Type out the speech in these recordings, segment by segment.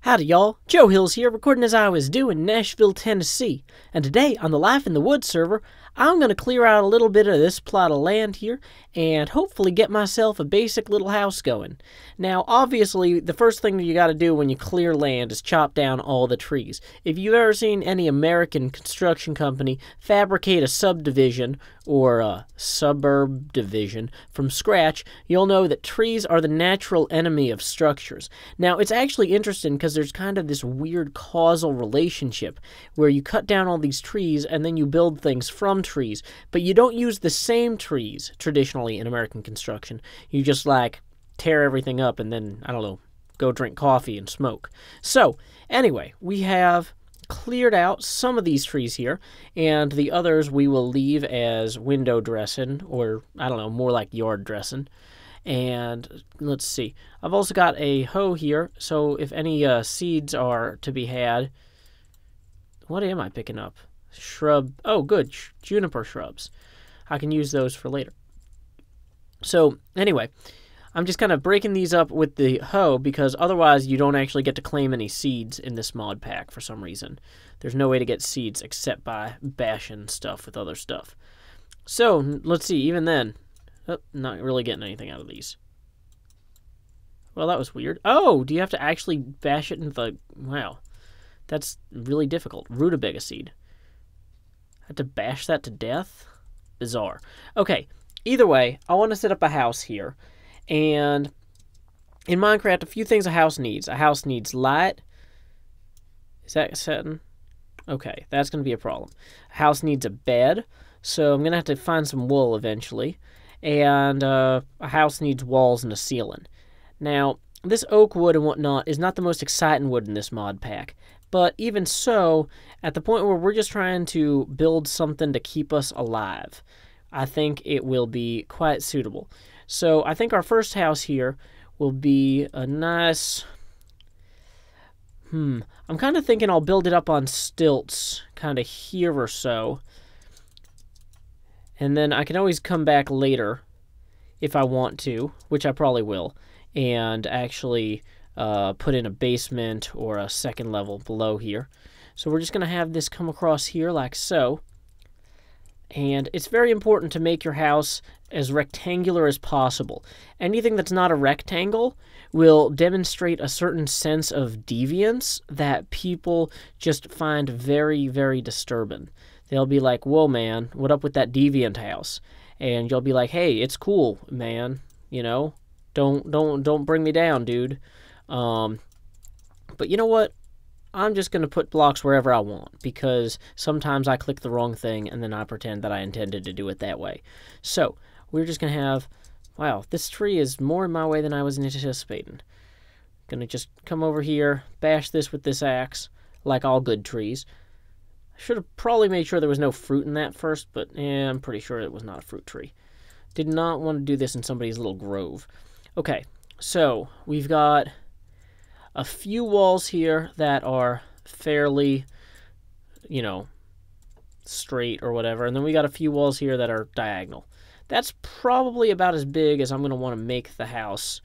Howdy y'all, Joe Hills here, recording as I was due in Nashville, Tennessee. And today, on the Life in the Woods server, I'm going to clear out a little bit of this plot of land here, and hopefully get myself a basic little house going. Now, obviously, the first thing that you got to do when you clear land is chop down all the trees. If you've ever seen any American construction company fabricate a subdivision, or a suburb division, from scratch, you'll know that trees are the natural enemy of structures. Now, it's actually interesting because there's kind of this weird causal relationship where you cut down all these trees and then you build things from trees, but you don't use the same trees traditionally in American construction. You just like tear everything up and then, I don't know, go drink coffee and smoke. So, anyway, we have cleared out some of these trees here, and the others we will leave as window dressing, or, I don't know, more like yard dressing. And let's see, I've also got a hoe here, so if any seeds are to be had. What am I picking up? Shrub. Oh, good. Juniper shrubs. I can use those for later. So, anyway, I'm just kind of breaking these up with the hoe because otherwise you don't actually get to claim any seeds in this mod pack for some reason. There's no way to get seeds except by bashing stuff with other stuff. So, let's see, even then, not really getting anything out of these. Well, that was weird. Oh, do you have to actually bash it into the... Wow, that's really difficult. Rutabaga seed. I have to bash that to death? Bizarre. Okay, either way, I want to set up a house here. And in Minecraft, a few things a house needs. A house needs light. Is that setting? Okay, that's going to be a problem. A house needs a bed, so I'm going to have to find some wool eventually. And a house needs walls and a ceiling. Now, this oak wood and whatnot is not the most exciting wood in this mod pack. But even so, at the point where we're just trying to build something to keep us alive, I think it will be quite suitable. So I think our first house here will be a nice... I'm kind of thinking I'll build it up on stilts, kind of here or so. And then I can always come back later if I want to, which I probably will, and actually put in a basement or a second level below here. So we're just going to have this come across here like so. And it's very important to make your house as rectangular as possible. Anything that's not a rectangle will demonstrate a certain sense of deviance that people just find very, very disturbing. They'll be like, whoa, man, what up with that deviant house? And you'll be like, hey, it's cool, man. You know, don't bring me down, dude. But you know what? I'm just going to put blocks wherever I want, because sometimes I click the wrong thing and then I pretend that I intended to do it that way. So, we're just going to have... Wow, this tree is more in my way than I was anticipating. Going to just come over here, bash this with this axe, like all good trees. I should have probably made sure there was no fruit in that first, but I'm pretty sure it was not a fruit tree. Did not want to do this in somebody's little grove. Okay, so we've got a few walls here that are fairly, you know, straight or whatever. And then we got a few walls here that are diagonal. That's probably about as big as I'm going to want to make the house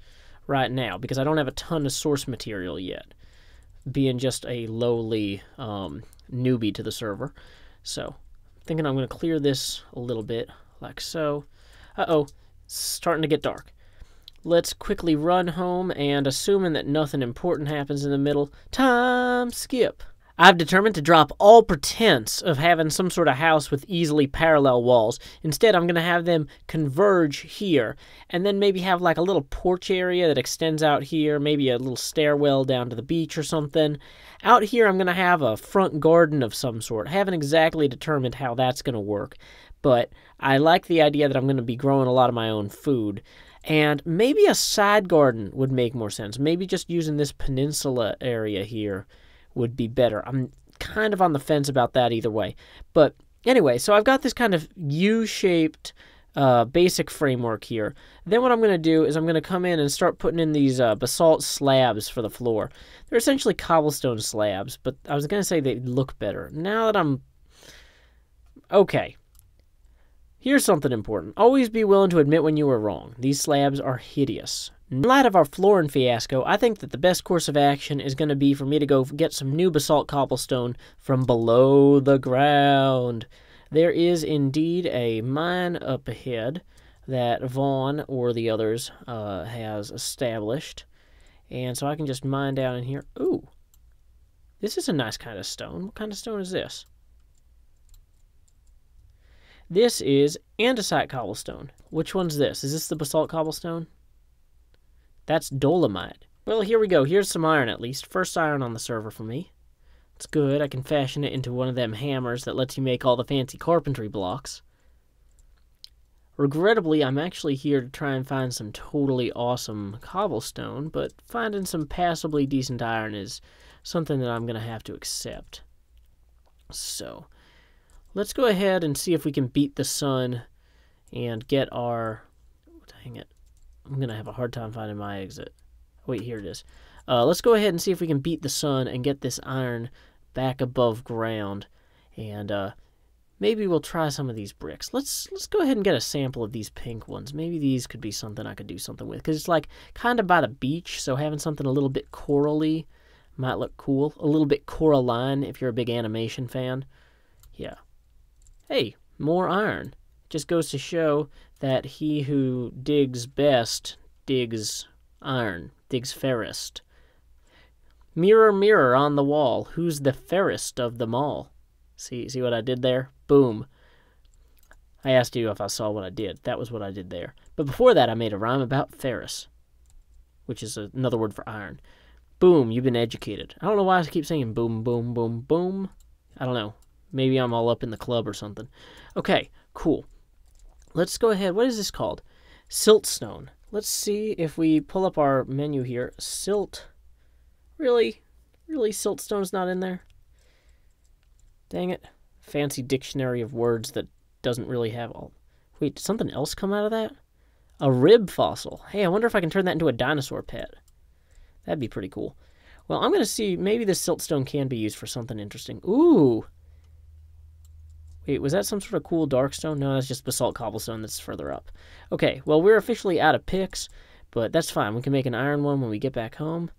right now, because I don't have a ton of source material yet, being just a lowly newbie to the server. So, I'm thinking I'm going to clear this a little bit, like so. Uh-oh, starting to get dark. Let's quickly run home, and assuming that nothing important happens in the middle, time skip. I've determined to drop all pretense of having some sort of house with easily parallel walls. Instead, I'm going to have them converge here, and then maybe have like a little porch area that extends out here, maybe a little stairwell down to the beach or something. Out here, I'm going to have a front garden of some sort. I haven't exactly determined how that's going to work, but I like the idea that I'm going to be growing a lot of my own food. And maybe a side garden would make more sense. Maybe just using this peninsula area here would be better. I'm kind of on the fence about that either way. But anyway, so I've got this kind of U-shaped basic framework here. Then what I'm going to do is I'm going to come in and start putting in these basalt slabs for the floor. They're essentially cobblestone slabs, but I was going to say they look better. Now that I'm... Okay. Here's something important. Always be willing to admit when you were wrong. These slabs are hideous. In light of our flooring fiasco, I think that the best course of action is going to be for me to go get some new basalt cobblestone from below the ground. There is indeed a mine up ahead that Vaughn or the others has established. And so I can just mine down in here. Ooh, this is a nice kind of stone. What kind of stone is this? This is andesite cobblestone. Which one's this? Is this the basalt cobblestone? That's dolomite. Well, here we go. Here's some iron at least. First iron on the server for me. It's good. I can fashion it into one of them hammers that lets you make all the fancy carpentry blocks. Regrettably, I'm actually here to try and find some totally awesome cobblestone, but finding some passably decent iron is something that I'm going to have to accept. So, let's go ahead and see if we can beat the sun and get our... Dang it. I'm going to have a hard time finding my exit. Wait, here it is. Let's go ahead and see if we can beat the sun and get this iron back above ground. And maybe we'll try some of these bricks. Let's go ahead and get a sample of these pink ones. Maybe these could be something I could do something with. Because it's like kind of by the beach, so having something a little bit corally might look cool. A little bit Coraline if you're a big animation fan. Yeah. Hey, more iron. Just goes to show that he who digs best digs iron, digs fairest. Mirror, mirror on the wall, who's the fairest of them all? See what I did there? Boom. I asked you if I saw what I did. That was what I did there. But before that, I made a rhyme about ferrous, which is another word for iron. Boom, you've been educated. I don't know why I keep saying boom, boom, boom, boom. I don't know. Maybe I'm all up in the club or something. Okay, cool. Let's go ahead. What is this called? Siltstone. Let's see if we pull up our menu here. Silt. Really? Really? Siltstone's not in there? Dang it. Fancy dictionary of words that doesn't really have all... Wait, did something else come out of that? A rib fossil. Hey, I wonder if I can turn that into a dinosaur pet. That'd be pretty cool. Well, I'm going to see... Maybe this siltstone can be used for something interesting. Ooh! Wait, was that some sort of cool dark stone? No, that's just basalt cobblestone that's further up. Okay, well, we're officially out of picks, but that's fine. We can make an iron one when we get back home.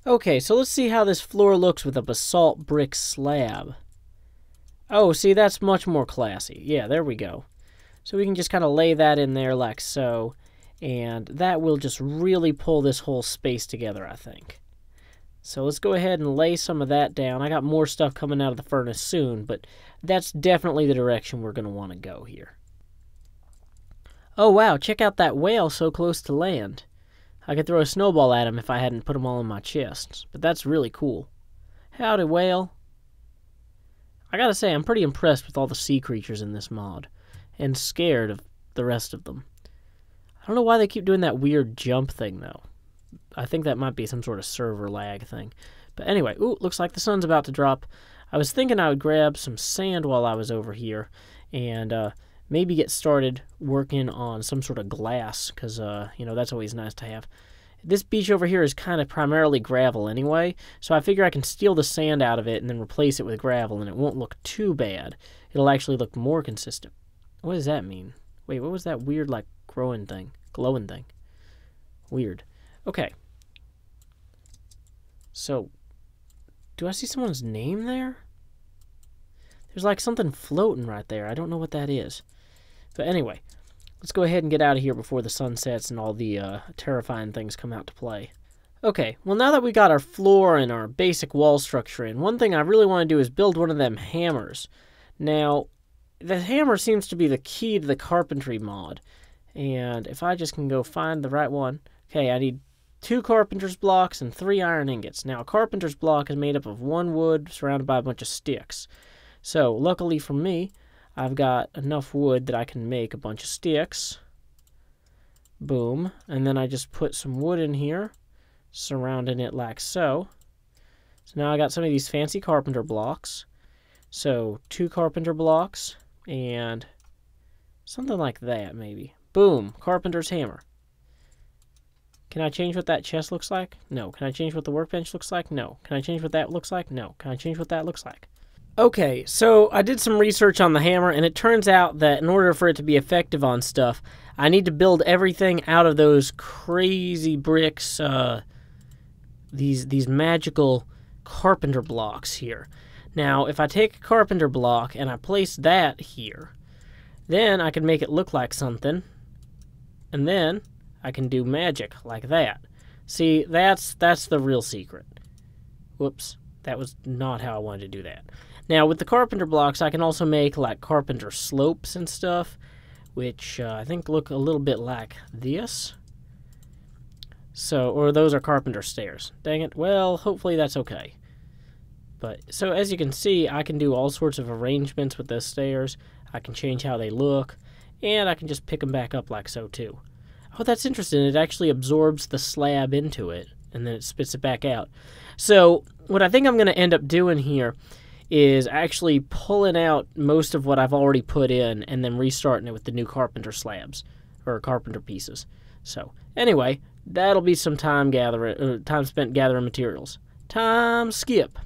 Okay, so let's see how this floor looks with a basalt brick slab. Oh, see, that's much more classy. Yeah, there we go. So we can just kind of lay that in there like so, and that will just really pull this whole space together, I think. So let's go ahead and lay some of that down. I got more stuff coming out of the furnace soon, but that's definitely the direction we're going to want to go here. Oh wow, check out that whale so close to land. I could throw a snowball at him if I hadn't put them all in my chest, but that's really cool. Howdy, whale. I gotta say, I'm pretty impressed with all the sea creatures in this mod, and scared of the rest of them. I don't know why they keep doing that weird jump thing, though. I think that might be some sort of server lag thing. But anyway, ooh, looks like the sun's about to drop. I was thinking I would grab some sand while I was over here and maybe get started working on some sort of glass because, you know, that's always nice to have. This beach over here is kind of primarily gravel anyway, so I figure I can steal the sand out of it and then replace it with gravel, and it won't look too bad. It'll actually look more consistent. What does that mean? Wait, what was that weird, like, glowing thing? Weird. Okay. So, do I see someone's name there? There's like something floating right there. I don't know what that is. But anyway, let's go ahead and get out of here before the sun sets and all the terrifying things come out to play. Okay, well now that we got our floor and our basic wall structure in, one thing I really want to do is build one of them hammers. Now, the hammer seems to be the key to the carpentry mod. And if I just can go find the right one... Okay, I need 2 carpenter's blocks and 3 iron ingots. Now, a carpenter's block is made up of 1 wood surrounded by a bunch of sticks. So, luckily for me, I've got enough wood that I can make a bunch of sticks. Boom. And then I just put some wood in here, surrounding it like so. So now I got some of these fancy carpenter blocks. So, 2 carpenter blocks and something like that, maybe. Boom. Carpenter's hammer. Can I change what that chest looks like? No. Can I change what the workbench looks like? No. Can I change what that looks like? No. Can I change what that looks like? Okay, so I did some research on the hammer, and it turns out that in order for it to be effective on stuff, I need to build everything out of those crazy bricks, these magical carpenter blocks here. Now, if I take a carpenter block and I place that here, then I can make it look like something, and then I can do magic like that. See, that's the real secret. Whoops, that was not how I wanted to do that. Now, with the carpenter blocks, I can also make, like, carpenter slopes and stuff, which I think look a little bit like this. So, or those are carpenter stairs. Dang it. Well, hopefully that's okay. But, so as you can see, I can do all sorts of arrangements with those stairs. I can change how they look, and I can just pick them back up like so, too. Oh, that's interesting. It actually absorbs the slab into it, and then it spits it back out. So, what I think I'm going to end up doing here is actually pulling out most of what I've already put in and then restarting it with the new carpenter slabs, or carpenter pieces. So, anyway, that'll be some time spent gathering materials. Time skip.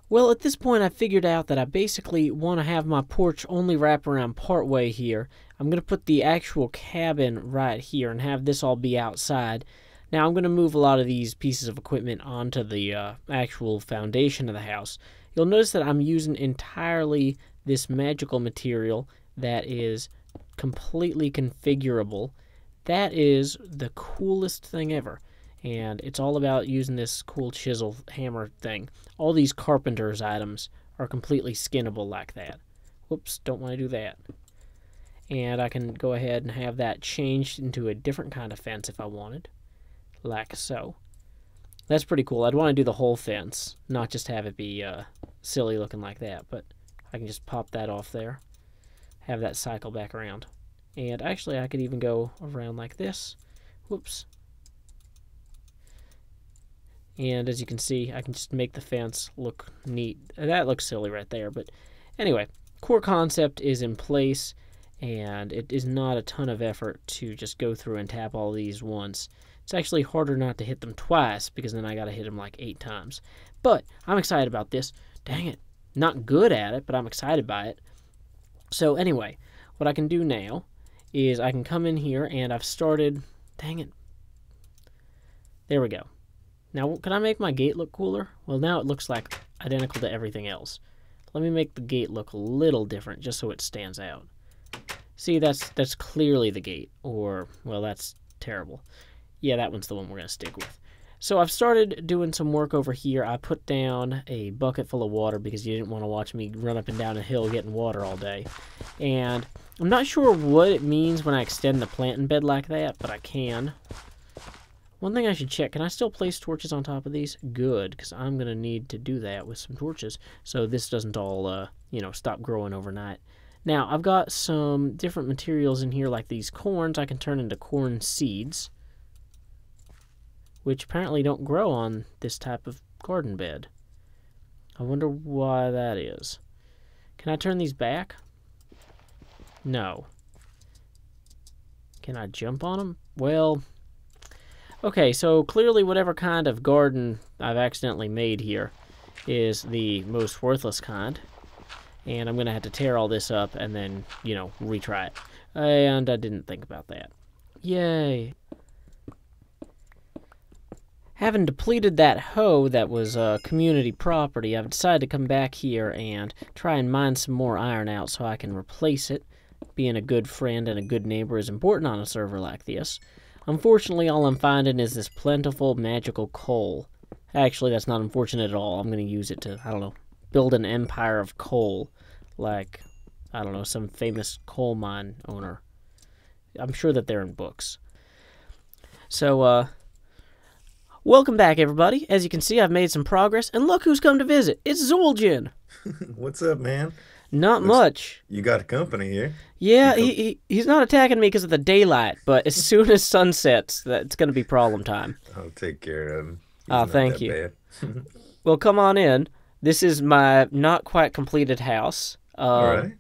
Well, at this point, I figured out that I basically want to have my porch only wrap around part way here. I'm going to put the actual cabin right here and have this all be outside. Now, I'm going to move a lot of these pieces of equipment onto the actual foundation of the house. You'll notice that I'm using entirely this magical material that is completely configurable. That is the coolest thing ever. And it's all about using this cool chisel hammer thing. All these carpenter's items are completely skinnable like that. Whoops, don't want to do that. And I can go ahead and have that changed into a different kind of fence if I wanted. Like so. That's pretty cool. I'd want to do the whole fence, not just have it be silly looking like that. But I can just pop that off there. Have that cycle back around. And actually I could even go around like this. Whoops. And as you can see, I can just make the fence look neat. That looks silly right there, but anyway, core concept is in place, and it is not a ton of effort to just go through and tap all these once. It's actually harder not to hit them twice, because then I gotta hit them like 8 times. But I'm excited about this. Dang it. Not good at it, but I'm excited by it. So anyway, what I can do now is I can come in here, and I've started... Dang it. There we go. Now, can I make my gate look cooler? Well, now it looks like identical to everything else. Let me make the gate look a little different just so it stands out. See, that's clearly the gate. Or, well, that's terrible. Yeah, that one's the one we're going to stick with. So I've started doing some work over here. I put down a bucket full of water because you didn't want to watch me run up and down a hill getting water all day. And I'm not sure what it means when I extend the planting bed like that, but I can. One thing I should check, can I still place torches on top of these? Good, because I'm going to need to do that with some torches so this doesn't all, stop growing overnight. Now, I've got some different materials in here like these corns I can turn into corn seeds, which apparently don't grow on this type of garden bed. I wonder why that is. Can I turn these back? No. Can I jump on them? Well... Okay, so clearly whatever kind of garden I've accidentally made here is the most worthless kind. And I'm going to have to tear all this up and then, retry it. And I didn't think about that. Yay. Having depleted that hoe that was community property, I've decided to come back here and try and mine some more iron out so I can replace it. Being a good friend and a good neighbor is important on a server like this. Unfortunately, all I'm finding is this plentiful, magical coal. Actually, that's not unfortunate at all. I'm going to use it to, build an empire of coal. Like, some famous coal mine owner. I'm sure that they're in books. So, welcome back, everybody. As you can see, I've made some progress. And look who's come to visit. It's Zueljin. What's up, man? Not much. You got company here. Yeah, he's not attacking me because of the daylight, but as soon as sun sets, it's going to be problem time. I'll take care of him. Thank you. Well, come on in. This is my not quite completed house. All right.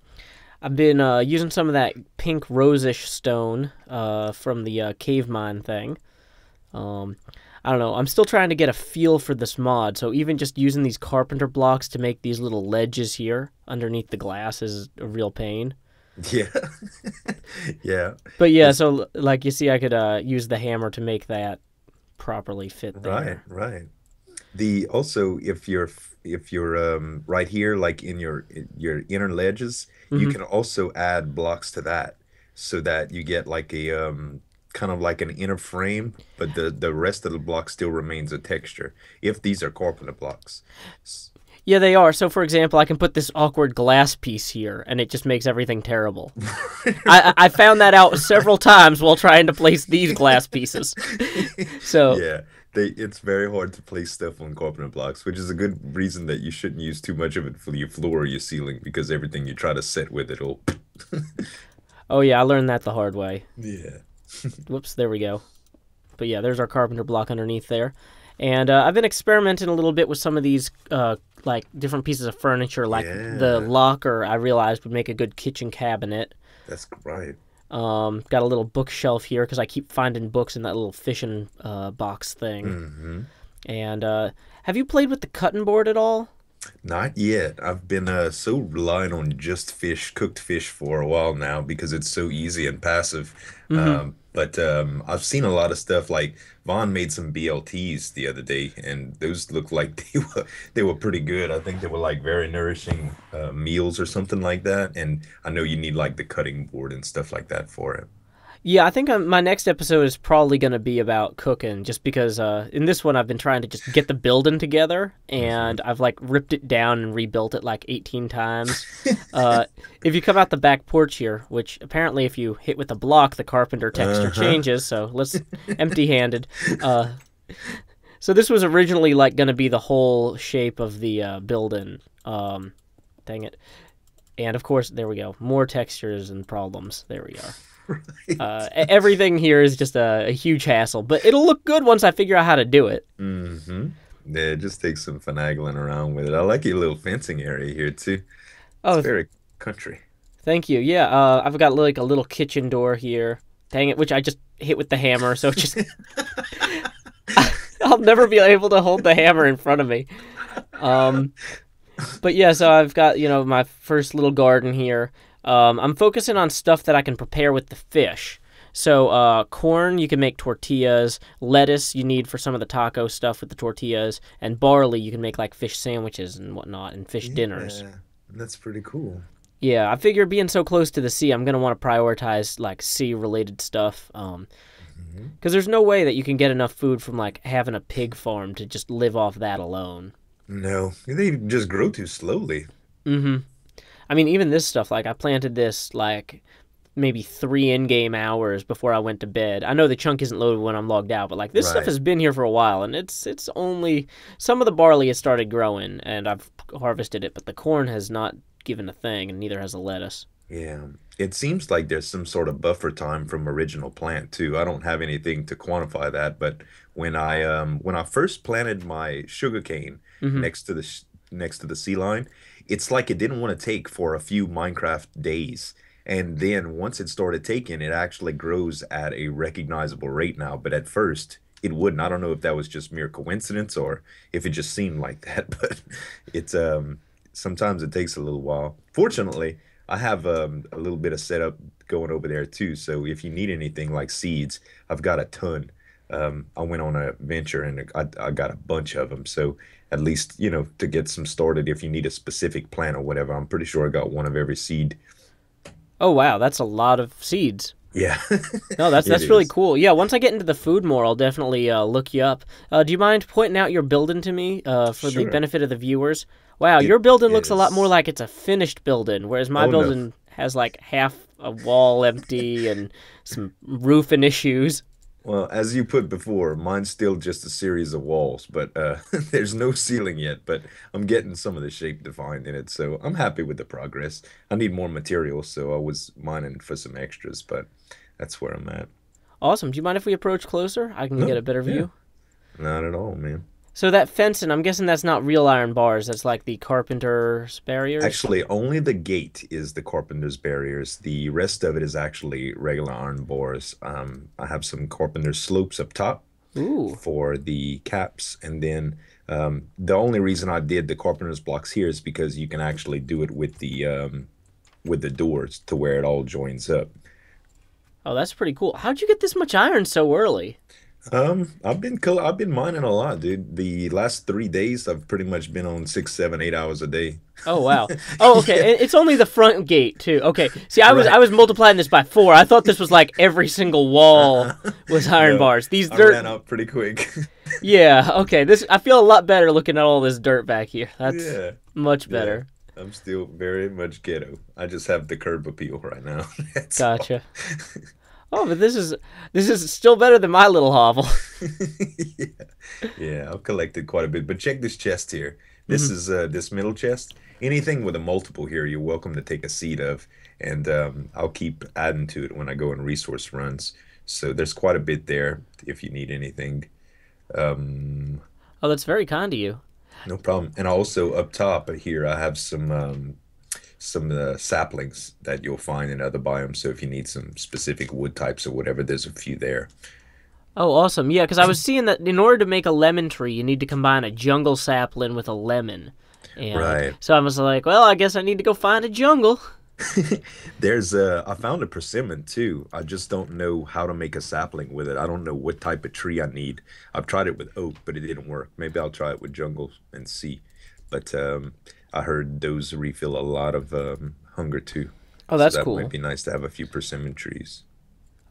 I've been using some of that pink rosish stone from the cave mine thing. I I don't know. I'm still trying to get a feel for this mod. So even just using these carpenter blocks to make these little ledges here underneath the glass is a real pain. Yeah. Yeah. But yeah, It's so like you see, I could use the hammer to make that properly fit right, there. right. The also if you're right here like in your inner ledges, you Hmm. can also add blocks to that so that you get like a kind of like an inner frame, but the rest of the block still remains a texture if these are carpenter blocks. S- Yeah, they are. So for example, I can put this awkward glass piece here, and it just makes everything terrible. I found that out several times while trying to place these glass pieces. So Yeah, it's very hard to place stuff on carpenter blocks, which is a good reason that you shouldn't use too much of it for your floor or your ceiling because everything you try to set with it'll oh yeah, I learned that the hard way. Yeah. Whoops, there we go. But yeah, there's our carpenter block underneath there. And I've been experimenting a little bit with some of these like different pieces of furniture, like the Yeah, locker I realized would make a good kitchen cabinet. that's right. Got a little bookshelf here because I keep finding books in that little fishing box thing. Hmm. And have you played with the cutting board at all? Not yet. I've been so relying on just fish, cooked fish for a while now because it's so easy and passive. Mm-hmm. But I've seen a lot of stuff like Vaughn made some BLTs the other day, and those looked like they were pretty good. I think they were like very nourishing meals or something like that. And I know you need like the cutting board and stuff like that for it. Yeah, I think my next episode is probably going to be about cooking, just because in this one I've been trying to just get the building together, Hmm. and I've like ripped it down and rebuilt it like 18 times. Uh, if you come out the back porch here, which apparently if you hit with a block, the carpenter texture Uh-huh. changes, so let's empty-handed. Uh, so this was originally like going to be the whole shape of the building. Dang it. And of course, there we go. More textures and problems. There we are. Right. Everything here is just a huge hassle, but it'll look good once I figure out how to do it. Hmm. Yeah, it just takes some finagling around with it. I like your little fencing area here too. It's Oh, very country. thank you. Yeah, I've got like a little kitchen door here. Dang it, which I just hit with the hammer, so it just I'll never be able to hold the hammer in front of me. Um, but yeah, so I've got my first little garden here. I'm focusing on stuff that I can prepare with the fish. So corn, you can make tortillas. Lettuce, you need for some of the taco stuff with the tortillas, and barley, you can make like fish sandwiches and whatnot, and fish dinners. Yeah, that's pretty cool. Yeah, I figure being so close to the sea, I'm gonna want to prioritize like sea-related stuff. Hmm. Because there's no way that you can get enough food from like having a pig farm to just live off that alone. No, they just grow too slowly. Mm-hmm. I mean, even this stuff, like I planted this like maybe 3 in-game hours before I went to bed. I know the chunk isn't loaded when I'm logged out, but like this stuff Right. has been here for a while, and it's only some of the barley has started growing, and I've harvested it, but the corn has not given a thing, and neither has the lettuce. Yeah. It seems like there's some sort of buffer time from original plant too. I don't have anything to quantify that, but when I first planted my sugarcane Mm-hmm. next to next to the sea line, it's like it didn't want to take for a few Minecraft days. And then once it started taking, it actually grows at a recognizable rate now. But at first, it wouldn't. I don't know if that was just mere coincidence or if it just seemed like that, but it's sometimes it takes a little while. Fortunately, I have a little bit of setup going over there too. So if you need anything like seeds, I've got a ton. I went on a venture and I got a bunch of them. So at least, to get some started, if you need a specific plant or whatever, I'm pretty sure I got one of every seed. Oh wow, that's a lot of seeds. Yeah, No, that's it that's really is. cool. Yeah, once I get into the food more, I'll definitely look you up. Do you mind pointing out your building to me for the Sure. benefit of the viewers? Wow, It your building looks a lot more is. like it's a finished building, whereas my Oh no. building has like half a wall empty and some roofing issues. Well, as you put before, mine's still just a series of walls, but there's no ceiling yet, but I'm getting some of the shape defined in it, so I'm happy with the progress. I need more materials, so I was mining for some extras, but that's where I'm at. Awesome. Do you mind if we approach closer? I can get No, a better yeah, view. not at all, man. So that fencing, I'm guessing that's not real iron bars. That's like the carpenter's barriers. Actually, only the gate is the carpenter's barriers. The rest of it is actually regular iron bars. I have some carpenter's slopes up top, Ooh. for the caps. And then the only reason I did the carpenter's blocks here is because you can actually do it with the doors to where it all joins up. Oh, that's pretty cool. How'd you get this much iron so early? I've been mining a lot, dude. The last 3 days, I've pretty much been on 6, 7, 8 hours a day. Oh wow. Oh okay. Yeah, It's only the front gate too. Okay. See, I right. was multiplying this by 4. I thought this was like every single wall Uh-uh. was iron No, bars. These I dirt. ran out pretty quick. Yeah. Okay. This I feel a lot better looking at all this dirt back here. That's Yeah, much yeah. better. I'm still very much ghetto. I just have the curb appeal right now. That's all. Gotcha. Oh, but this is still better than my little hovel. Yeah. Yeah, I've collected quite a bit. But check this chest here. This Mhm. is this middle chest. Anything with a multiple here, you're welcome to take a seat of, and I'll keep adding to it when I go in resource runs. So there's quite a bit there if you need anything. Um, Oh, that's very kind of you. no problem. And also up top here, I have some saplings that you'll find in other biomes. So if you need some specific wood types or whatever, there's a few there. Oh, awesome. Yeah, because I was seeing that in order to make a lemon tree, you need to combine a jungle sapling with a lemon. And Right. so I was like, well, I guess I need to go find a jungle. I found a persimmon too. I just don't know how to make a sapling with it. I don't know what type of tree I need. I've tried it with oak, but it didn't work. Maybe I'll try it with jungle and see. But I heard those refill a lot of hunger too. Oh, So that's that might cool. be nice to have a few persimmon trees.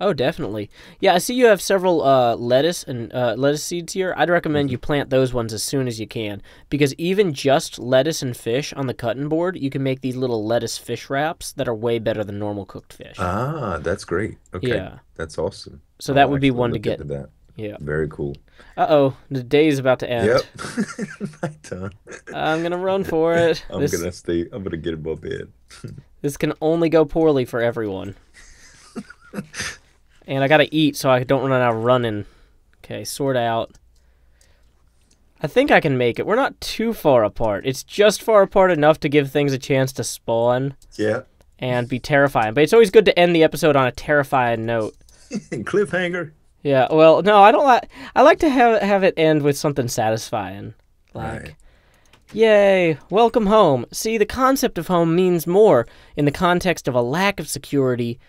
Oh, definitely. Yeah, I see you have several lettuce and lettuce seeds here. I'd recommend Mhm. you plant those ones as soon as you can because even just lettuce and fish on the cutting board, you can make these little lettuce fish wraps that are way better than normal cooked fish. Ah, that's great. Okay, Yeah. that's awesome. So that I'll would be actually one to look get. into that. Yeah. Very cool. Uh-oh, the day is about to Yep. end. Nighttime. I'm gonna run for it. I'm gonna get in my bed. This can only go poorly for everyone. And I gotta eat so I don't run out of running. Okay, sort out. I think I can make it. We're not too far apart. It's just far apart enough to give things a chance to spawn Yeah. and be terrifying. But it's always good to end the episode on a terrifying note. Cliffhanger. Yeah, well, no, I don't like. I like to have it end with something satisfying, like, Right. "Yay, welcome home." See, the concept of home means more in the context of a lack of security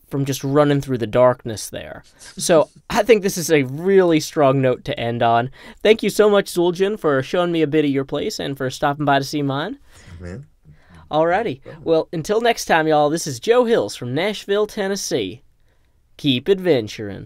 from just running through the darkness there. So I think this is a really strong note to end on. Thank you so much, Zueljin, for showing me a bit of your place and for stopping by to see mine. Man. Alrighty, well, until next time, y'all. This is Joe Hills from Nashville, Tennessee. Keep adventuring.